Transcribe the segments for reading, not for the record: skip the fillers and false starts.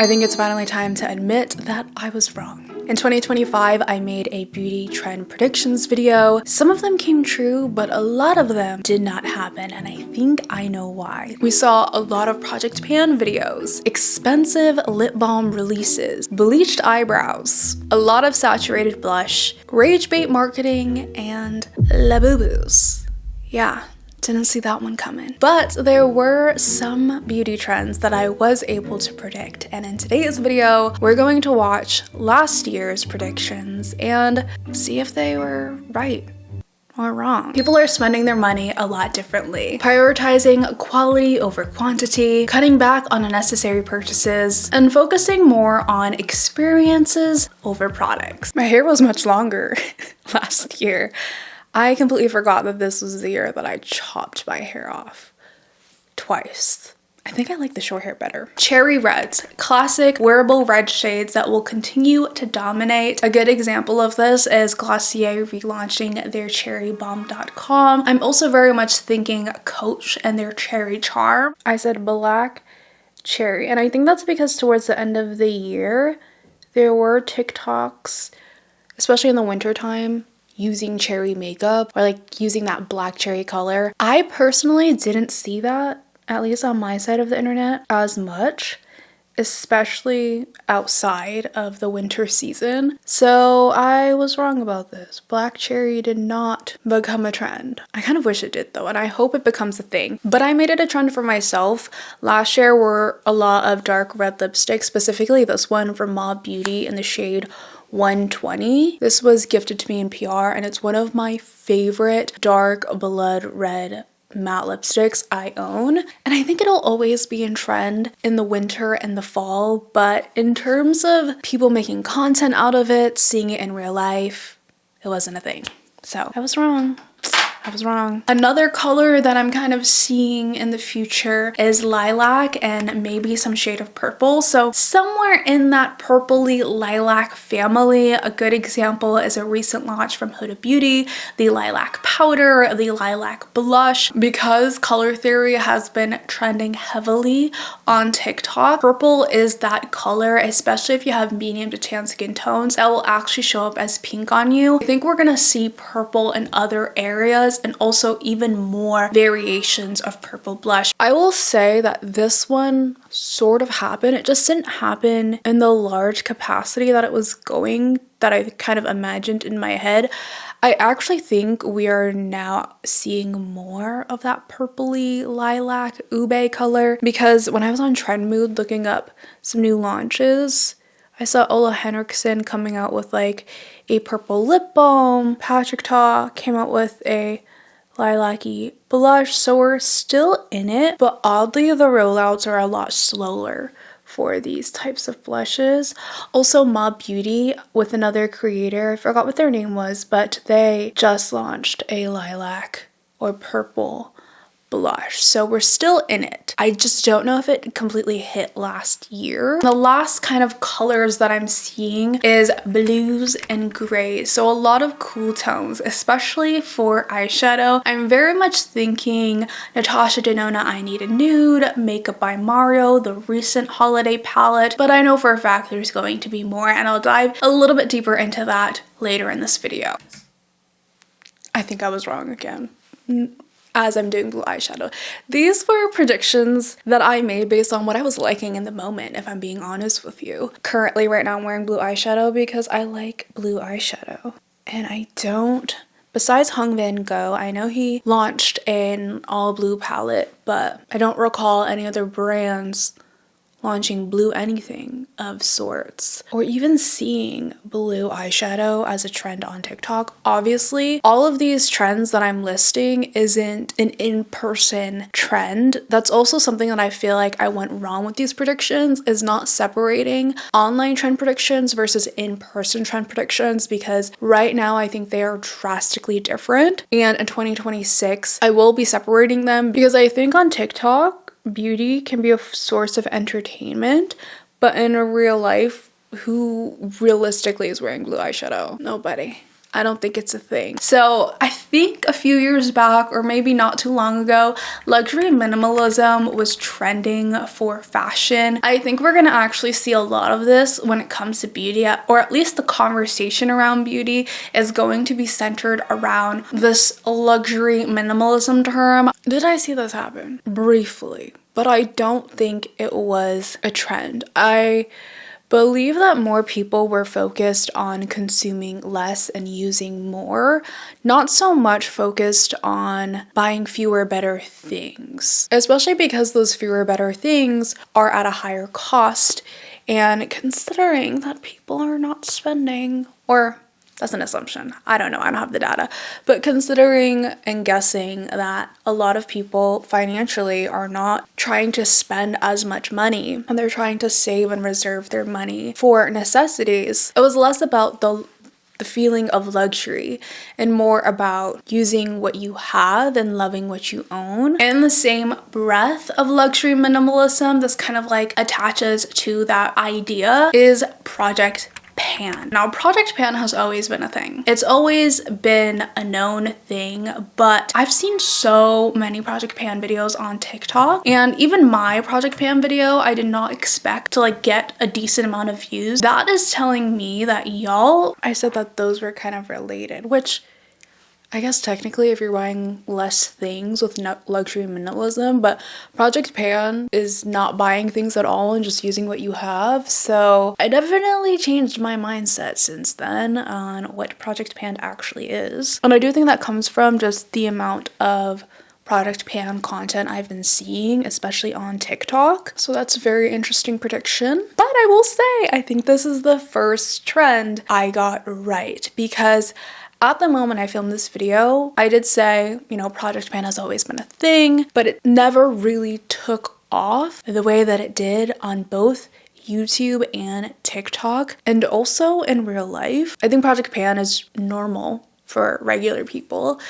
I think it's finally time to admit that I was wrong. In 2025, I made a beauty trend predictions video. Some of them came true, but a lot of them did not happen, and I think I know why. We saw a lot of Project Pan videos, expensive lip balm releases, bleached eyebrows, a lot of saturated blush, rage bait marketing, and labubus. Yeah. Didn't see that one coming. But there were some beauty trends that I was able to predict, and in today's video we're going to watch last year's predictions and see if they were right or wrong. People are spending their money a lot differently, prioritizing quality over quantity, cutting back on unnecessary purchases, and focusing more on experiences over products. My hair was much longer last year. I completely forgot that this was the year that I chopped my hair off twice. I think I like the short hair better. Cherry reds, classic wearable red shades that will continue to dominate. A good example of this is Glossier relaunching their cherrybomb.com. I'm also very much thinking Coach and their cherry charm. I said black cherry, and I think that's because towards the end of the year, there were TikToks, especially in the winter time, using cherry makeup or like using that black cherry color. I personally didn't see that, at least on my side of the internet, as much, especially outside of the winter season. So I was wrong about this. Black cherry did not become a trend. I kind of wish it did though, and I hope it becomes a thing. But I made it a trend for myself. Last year were a lot of dark red lipsticks, specifically this one from Mob Beauty in the shade 120. This was gifted to me in PR, and it's one of my favorite dark blood red matte lipsticks I own, and I think it'll always be in trend in the winter and the fall. But in terms of people making content out of it, seeing it in real life, it wasn't a thing. So I was wrong. I was wrong. Another color that I'm kind of seeing in the future is lilac and maybe some shade of purple. So somewhere in that purpley lilac family. A good example is a recent launch from Huda Beauty, the lilac powder, the lilac blush. Because color theory has been trending heavily on TikTok, purple is that color, especially if you have medium to tan skin tones, that will actually show up as pink on you. I think we're gonna see purple in other areas, and also even more variations of purple blush. I will say that this one sort of happened. It just didn't happen in the large capacity that it was going, that I kind of imagined in my head. I actually think we are now seeing more of that purpley lilac ube color, because when I was on Trend Mood looking up some new launches, I saw Ola Henriksen coming out with like a purple lip balm. Patrick Ta came out with a lilac-y blush, so we're still in it, but oddly the rollouts are a lot slower for these types of blushes. Also Mob Beauty with another creator, I forgot what their name was, but they just launched a lilac or purple blush, so we're still in it. I just don't know if it completely hit last year. The last kind of colors that I'm seeing is blues and grays, so a lot of cool tones, especially for eyeshadow. I'm very much thinking Natasha Denona I Need a Nude, Makeup by Mario, the recent holiday palette, but I know for a fact there's going to be more, and I'll dive a little bit deeper into that later in this video. I think I was wrong again as I'm doing blue eyeshadow. These were predictions that I made based on what I was liking in the moment, if I'm being honest with you. Currently, right now I'm wearing blue eyeshadow because I like blue eyeshadow. And I don't, besides Hung Van Go, I know he launched an all blue palette, but I don't recall any other brands launching blue anything of sorts, or even seeing blue eyeshadow as a trend on TikTok. Obviously, all of these trends that I'm listing isn't an in-person trend. That's also something that I feel like I went wrong with these predictions, is not separating online trend predictions versus in-person trend predictions, because right now I think they are drastically different, and in 2026 I will be separating them, because I think on TikTok beauty can be a source of entertainment, but in real life, who realistically is wearing blue eyeshadow? Nobody. I don't think it's a thing. So I think a few years back, or maybe not too long ago, luxury minimalism was trending for fashion. I think we're gonna actually see a lot of this when it comes to beauty, or at least the conversation around beauty is going to be centered around this luxury minimalism term. Did I see this happen? Briefly, but I don't think it was a trend. I believe that more people were focused on consuming less and using more, not so much focused on buying fewer better things, especially because those fewer better things are at a higher cost. And considering that people are not spending, or that's an assumption, I don't know, I don't have the data, but considering and guessing that a lot of people financially are not trying to spend as much money and they're trying to save and reserve their money for necessities, it was less about the feeling of luxury and more about using what you have and loving what you own. In the same breath of luxury minimalism, this kind of like attaches to that idea is Project Pan. Now, Project Pan has always been a thing. It's always been a known thing, but I've seen so many Project Pan videos on TikTok, and even my Project Pan video, I did not expect to like get a decent amount of views. That is telling me that y'all, I said that those were kind of related, which I guess technically if you're buying less things with luxury minimalism, but Project Pan is not buying things at all and just using what you have. So I definitely changed my mindset since then on what Project Pan actually is. And I do think that comes from just the amount of Project Pan content I've been seeing, especially on TikTok. So that's a very interesting prediction. But I will say, I think this is the first trend I got right, because at the moment I filmed this video, I did say, you know, Project Pan has always been a thing, but it never really took off the way that it did on both YouTube and TikTok, and also in real life. I think Project Pan is normal for regular people,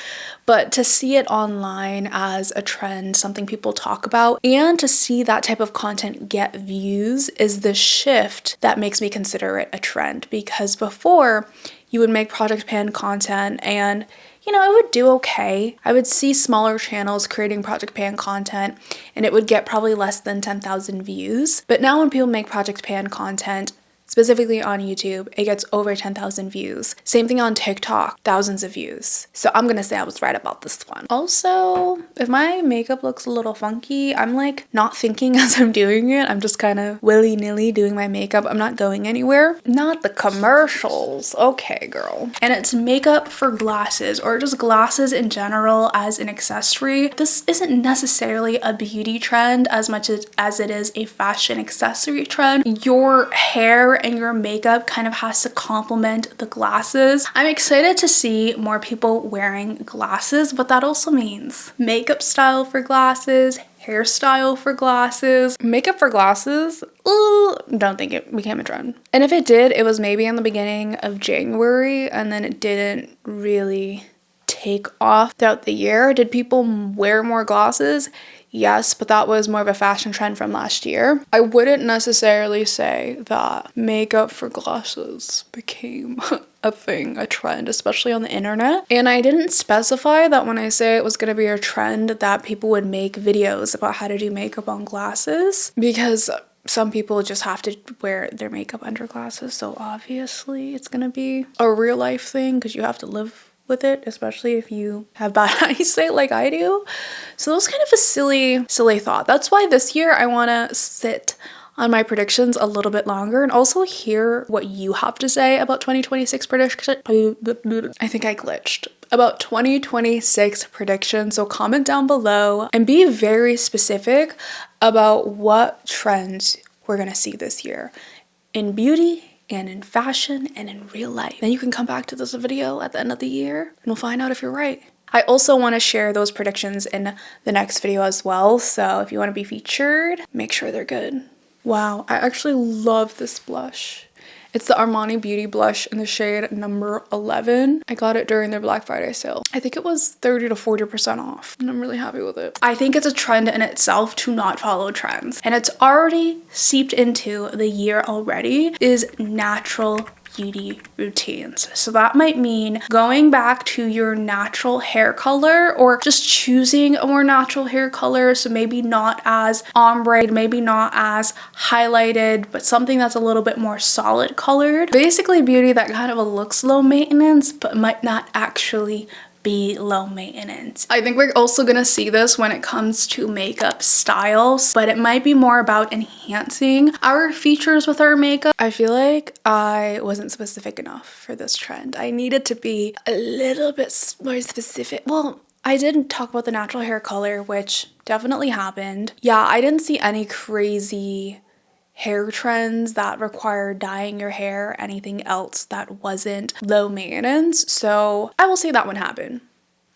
but to see it online as a trend, something people talk about, and to see that type of content get views is the shift that makes me consider it a trend. Because before, you would make Project Pan content and, you know, it would do okay. I would see smaller channels creating Project Pan content and it would get probably less than 10,000 views. But now when people make Project Pan content, specifically on YouTube, it gets over 10,000 views. Same thing on TikTok, thousands of views. So I'm gonna say I was right about this one. Also, if my makeup looks a little funky, I'm like not thinking as I'm doing it. I'm just kind of willy-nilly doing my makeup. I'm not going anywhere. Not the commercials. Okay, girl. And it's makeup for glasses, or just glasses in general as an accessory. This isn't necessarily a beauty trend as much as it is a fashion accessory trend. Your hair and your makeup kind of has to complement the glasses. I'm excited to see more people wearing glasses, but that also means makeup style for glasses, hairstyle for glasses. Makeup for glasses, don't think it became a trend. And if it did, it was maybe in the beginning of January and then it didn't really take off throughout the year. Did people wear more glasses? Yes, but that was more of a fashion trend from last year. I wouldn't necessarily say that makeup for glasses became a thing, a trend, especially on the internet. And I didn't specify that when I say it was going to be a trend that people would make videos about how to do makeup on glasses, because some people just have to wear their makeup under glasses. So obviously it's going to be a real life thing because you have to live with it, especially if you have bad eyesight like I do. So that was kind of a silly thought. That's why this year I want to sit on my predictions a little bit longer and also hear what you have to say about 2026 predictions. I think I glitched. About 2026 predictions. So comment down below and be very specific about what trends we're gonna see this year in beauty and in fashion and in real life. Then you can come back to this video at the end of the year and we'll find out if you're right. I also want to share those predictions in the next video as well. So if you want to be featured, make sure they're good. Wow, I actually love this blush. It's the Armani Beauty blush in the shade number 11. I got it during their Black Friday sale. I think it was 30 to 40% off, and I'm really happy with it. I think it's a trend in itself to not follow trends, and it's already seeped into the year already, is natural beauty routines. So that might mean going back to your natural hair color or just choosing a more natural hair color. So maybe not as ombre, maybe not as highlighted, but something that's a little bit more solid colored. Basically beauty that kind of looks low maintenance, but might not actually be low maintenance. I think we're also gonna see this when it comes to makeup styles, but it might be more about enhancing our features with our makeup. I feel like I wasn't specific enough for this trend. I needed to be a little bit more specific. Well, I did talk about the natural hair color, which definitely happened. Yeah, I didn't see any crazy hair trends that require dyeing your hair, anything else that wasn't low maintenance. So I will say that one happened.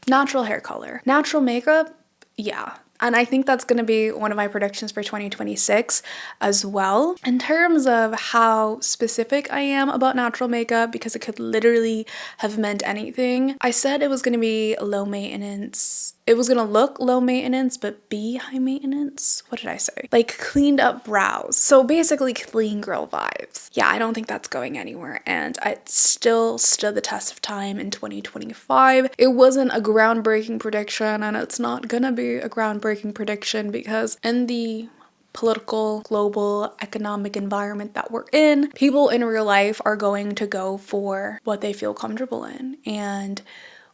Natural hair color. Natural makeup, yeah. And I think that's gonna be one of my predictions for 2026 as well. In terms of how specific I am about natural makeup, because it could literally have meant anything, I said it was gonna be low maintenance. It was gonna look low maintenance, but be high maintenance. What did I say? Like cleaned up brows. So basically clean girl vibes. Yeah, I don't think that's going anywhere. And it still stood the test of time in 2025. It wasn't a groundbreaking prediction, and it's not gonna be a groundbreaking prediction because in the political, global, economic environment that we're in, people in real life are going to go for what they feel comfortable in and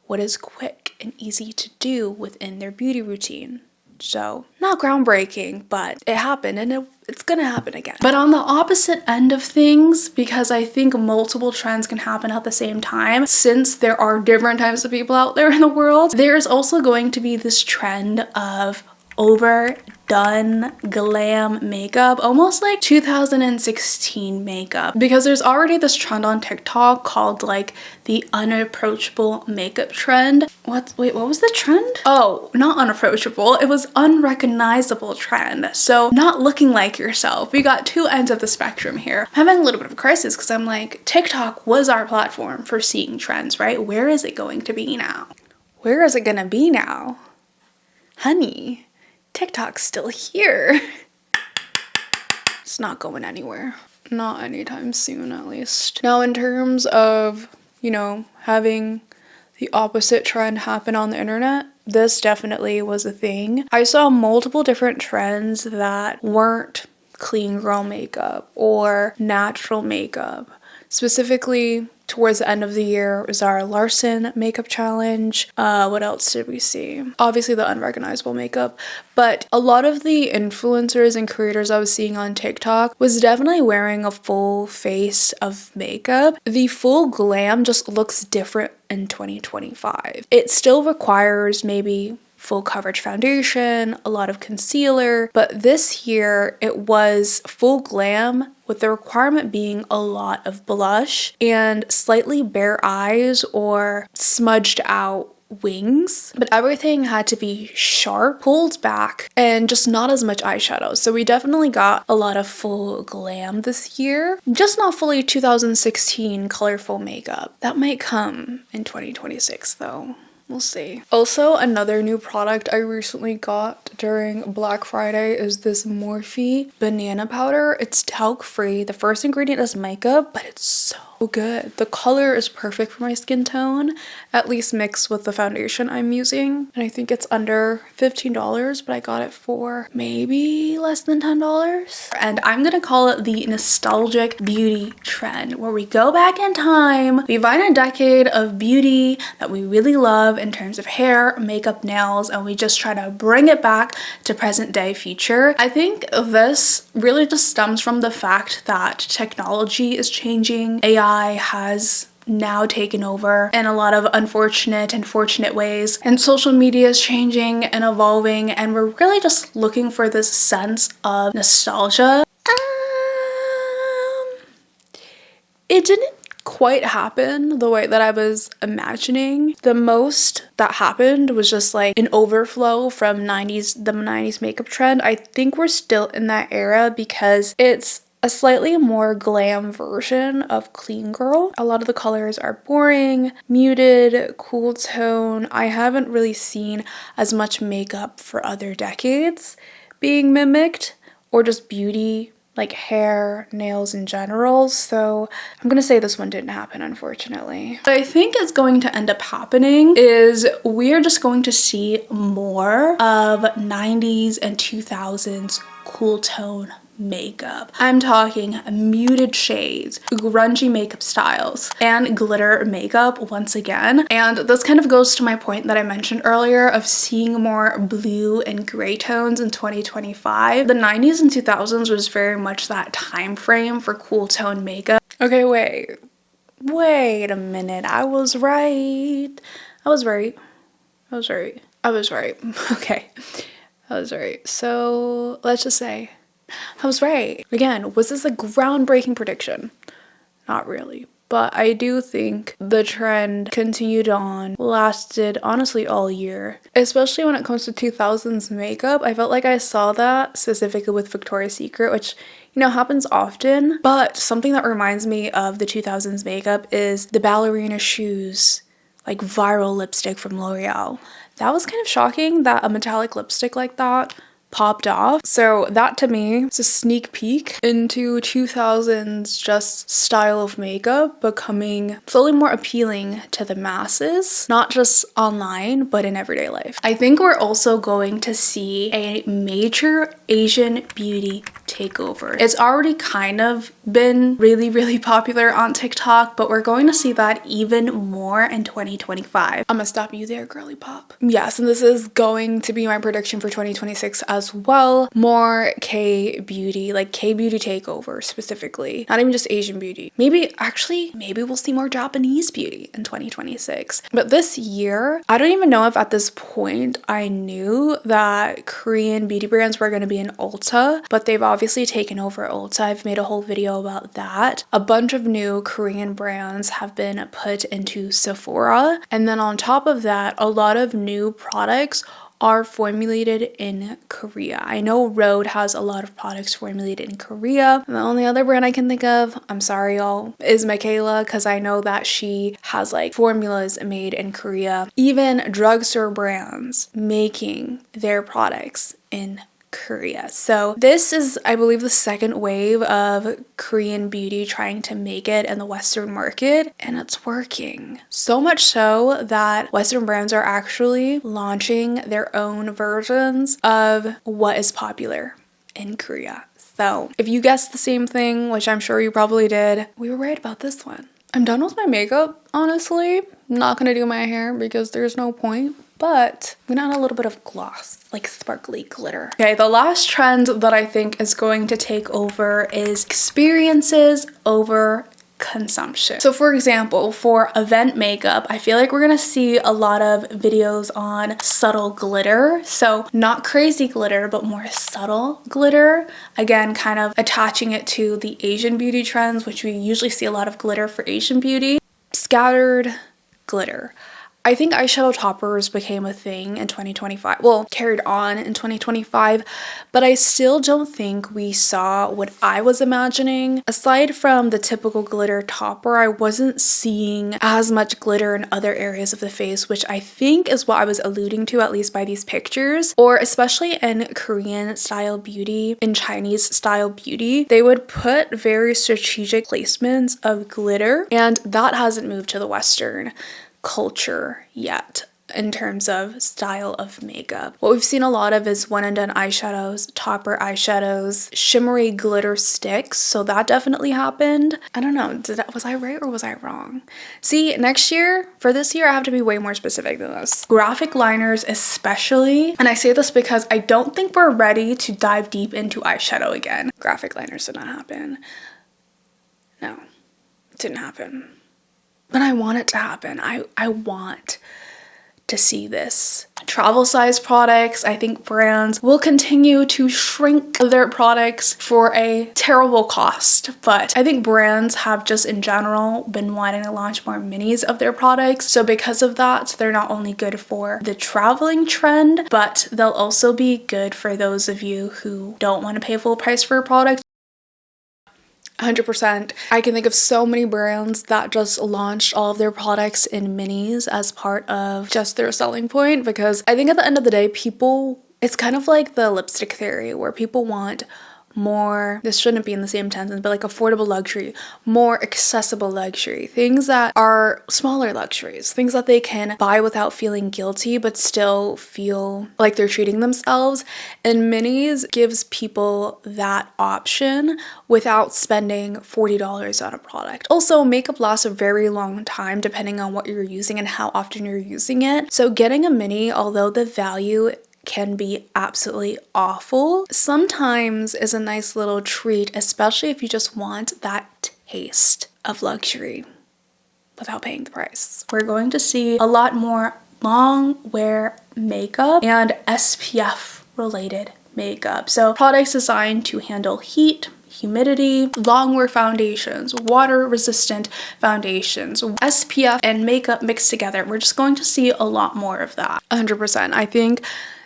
what is quick and easy to do within their beauty routine. So not groundbreaking, but it happened and it's gonna happen again. But on the opposite end of things, because I think multiple trends can happen at the same time, since there are different types of people out there in the world, there's also going to be this trend of overdone glam makeup, almost like 2016 makeup, because there's already this trend on TikTok called like the unapproachable makeup trend. What was the trend? Oh, not unapproachable, it was unrecognizable trend. So not looking like yourself. We got two ends of the spectrum here. I'm having a little bit of a crisis because I'm like, TikTok was our platform for seeing trends, right? Where is it going to be now? Where is it gonna be now? Honey, TikTok's still here. It's not going anywhere. Not anytime soon, at least. Now, in terms of, you know, having the opposite trend happen on the internet, this definitely was a thing. I saw multiple different trends that weren't clean girl makeup or natural makeup. Specifically, towards the end of the year was our Larson makeup challenge. What else did we see? Obviously the unrecognizable makeup, but a lot of the influencers and creators I was seeing on TikTok was definitely wearing a full face of makeup. The full glam just looks different in 2025. It still requires maybe full coverage foundation, a lot of concealer, but this year it was full glam with the requirement being a lot of blush and slightly bare eyes or smudged out wings, but everything had to be sharp, pulled back, and just not as much eyeshadow. So we definitely got a lot of full glam this year, just not fully 2016 colorful makeup. That might come in 2026 though. We'll see. Also, another new product I recently got during Black Friday is this Morphe banana powder. It's talc free. The first ingredient is makeup, but it's so good. The color is perfect for my skin tone, at least mixed with the foundation I'm using. And I think it's under $15, but I got it for maybe less than $10. And I'm gonna call it the nostalgic beauty trend, where we go back in time, we find a decade of beauty that we really love in terms of hair, makeup, nails, and we just try to bring it back to present day future. I think this really just stems from the fact that technology is changing. AI has now taken over in a lot of unfortunate and fortunate ways, and social media is changing and evolving, and we're really just looking for this sense of nostalgia. It didn't quite happen the way that I was imagining. The most that happened was just like an overflow from the 90s makeup trend. I think we're still in that era because it's a slightly more glam version of clean girl. A lot of the colors are boring, muted, cool tone. I haven't really seen as much makeup for other decades being mimicked, or just beauty, like hair, nails in general. So I'm gonna say this one didn't happen, unfortunately. What I think is going to end up happening is we're just going to see more of 90s and 2000s cool tone makeup. I'm talking muted shades, grungy makeup styles, and glitter makeup once again. And this kind of goes to my point that I mentioned earlier of seeing more blue and gray tones in 2025. The 90s and 2000s was very much that time frame for cool tone makeup. Okay, wait a minute. I was right. Okay, I was right. So let's just say I was right. Again, was this a groundbreaking prediction? Not really. But I do think the trend continued on, lasted honestly all year. Especially when it comes to 2000s makeup. I felt like I saw that specifically with Victoria's Secret, which, you know, happens often. But something that reminds me of the 2000s makeup is the ballerina shoes, like viral lipstick from L'Oreal. That was kind of shocking that a metallic lipstick like that popped off. So that to me is a sneak peek into 2000s just style of makeup becoming slowly more appealing to the masses, not just online but in everyday life. I think we're also going to see a major Asian beauty takeover. It's already kind of been really popular on TikTok, but we're going to see that even more in 2025. I'm gonna stop you there, girly pop. Yes, and this is going to be my prediction for 2026 as well. More K-beauty, like K-beauty takeover specifically. Not even just Asian beauty. Maybe we'll see more Japanese beauty in 2026. But this year, I don't even know if at this point I knew that Korean beauty brands were going to be in Ulta, but they've obviously taken over Ulta. I've made a whole video about that. A bunch of new Korean brands have been put into Sephora. And then on top of that, a lot of new products are formulated in Korea. I know Rhode has a lot of products formulated in Korea. And the only other brand I can think of, I'm sorry y'all, is Michaela, because I know that she has like formulas made in Korea. Even drugstore brands making their products in Korea. So this is, I believe, the second wave of Korean beauty trying to make it in the Western market, and it's working. So much so that Western brands are actually launching their own versions of what is popular in Korea. So if you guessed the same thing, which I'm sure you probably did, we were right about this one. I'm done with my makeup, honestly. I'm not gonna do my hair because there's no point. But we need a little bit of gloss, like sparkly glitter. Okay, the last trend that I think is going to take over is experiences over consumption. So for example, for event makeup, I feel like we're gonna see a lot of videos on subtle glitter. So not crazy glitter, but more subtle glitter. Again, kind of attaching it to the Asian beauty trends, which we usually see a lot of glitter for Asian beauty. Scattered glitter. I think eyeshadow toppers became a thing in 2025, well, carried on in 2025, but I still don't think we saw what I was imagining. Aside from the typical glitter topper, I wasn't seeing as much glitter in other areas of the face, which I think is what I was alluding to, at least by these pictures, or especially in Korean style beauty, in Chinese style beauty, they would put very strategic placements of glitter, and that hasn't moved to the Western culture yet in terms of style of makeup. What we've seen a lot of is one and done eyeshadows, topper eyeshadows, shimmery glitter sticks, so that definitely happened. I don't know, was I right or was I wrong? See, next year, for this year, I have to be way more specific than this. Graphic liners especially, and I say this because I don't think we're ready to dive deep into eyeshadow again. Graphic liners did not happen. No, it didn't happen. But I want it to happen. I want to see this. Travel size products, I think brands will continue to shrink their products for a terrible cost. But I think brands have just in general been wanting to launch more minis of their products. So because of that, they're not only good for the traveling trend, but they'll also be good for those of you who don't want to pay full price for a product. 100%. I can think of so many brands that just launched all of their products in minis as part of just their selling point, because I think at the end of the day, people, it's kind of like the lipstick theory where people want more, this shouldn't be in the same sentence, but like affordable luxury, more accessible luxury, things that are smaller luxuries, things that they can buy without feeling guilty but still feel like they're treating themselves. And Minis gives people that option without spending $40 on a product. Also, makeup lasts a very long time depending on what you're using and how often you're using it. So getting a mini, although the value can be absolutely awful, sometimes is a nice little treat, especially if you just want that taste of luxury without paying the price. We're going to see a lot more long wear makeup and SPF related makeup. So products designed to handle heat, humidity, long wear foundations, water resistant foundations, SPF and makeup mixed together. We're just going to see a lot more of that. 100%. I think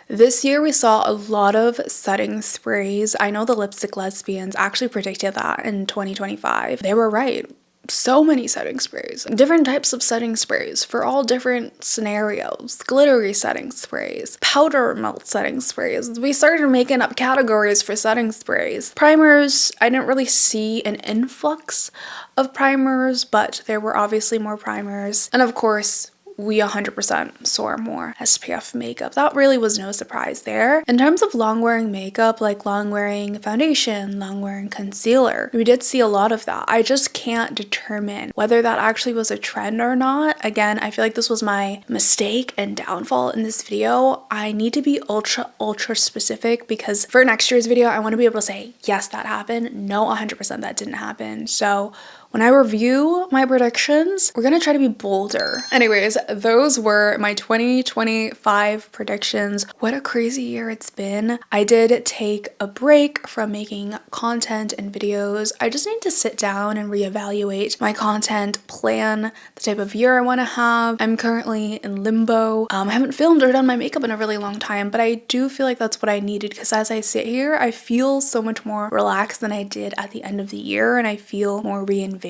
this year we saw a lot of setting sprays. I know the lipstick lesbians actually predicted that in 2025. They were right. So many setting sprays, different types of setting sprays for all different scenarios, glittery setting sprays, powder melt setting sprays. We started making up categories for setting sprays. Primers, I didn't really see an influx of primers, but there were obviously more primers. And of course, we 100% saw more SPF makeup. That really was no surprise there. In terms of long wearing makeup, like long wearing foundation, long wearing concealer, we did see a lot of that. I just can't determine whether that actually was a trend or not. Again, I feel like this was my mistake and downfall in this video. I need to be ultra specific because for next year's video, I want to be able to say, yes, that happened. No, 100% that didn't happen. So when I review my predictions, we're gonna try to be bolder. Anyways, those were my 2025 predictions. What a crazy year it's been. I did take a break from making content and videos. I just need to sit down and reevaluate my content, plan the type of year I want to have. I'm currently in limbo. I haven't filmed or done my makeup in a really long time, but I do feel like that's what I needed because as I sit here, I feel so much more relaxed than I did at the end of the year, and I feel more reinvigorated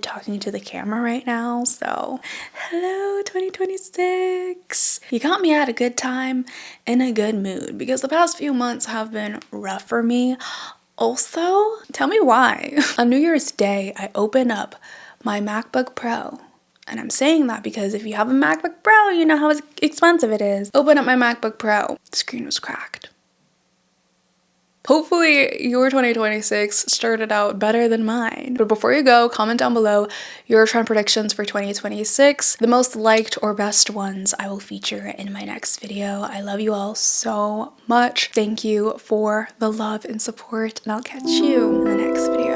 talking to the camera right now. So hello 2026. You got me at a good time, in a good mood, because the past few months have been rough for me. Also, tell me why. On New Year's Day, I open up my MacBook Pro. And I'm saying that because if you have a MacBook Pro, you know how expensive it is. Open up my MacBook Pro. The screen was cracked. Hopefully your 2026 started out better than mine. But before you go, comment down below your trend predictions for 2026. The most liked or best ones I will feature in my next video. I love you all so much. Thank you for the love and support, and I'll catch you in the next video.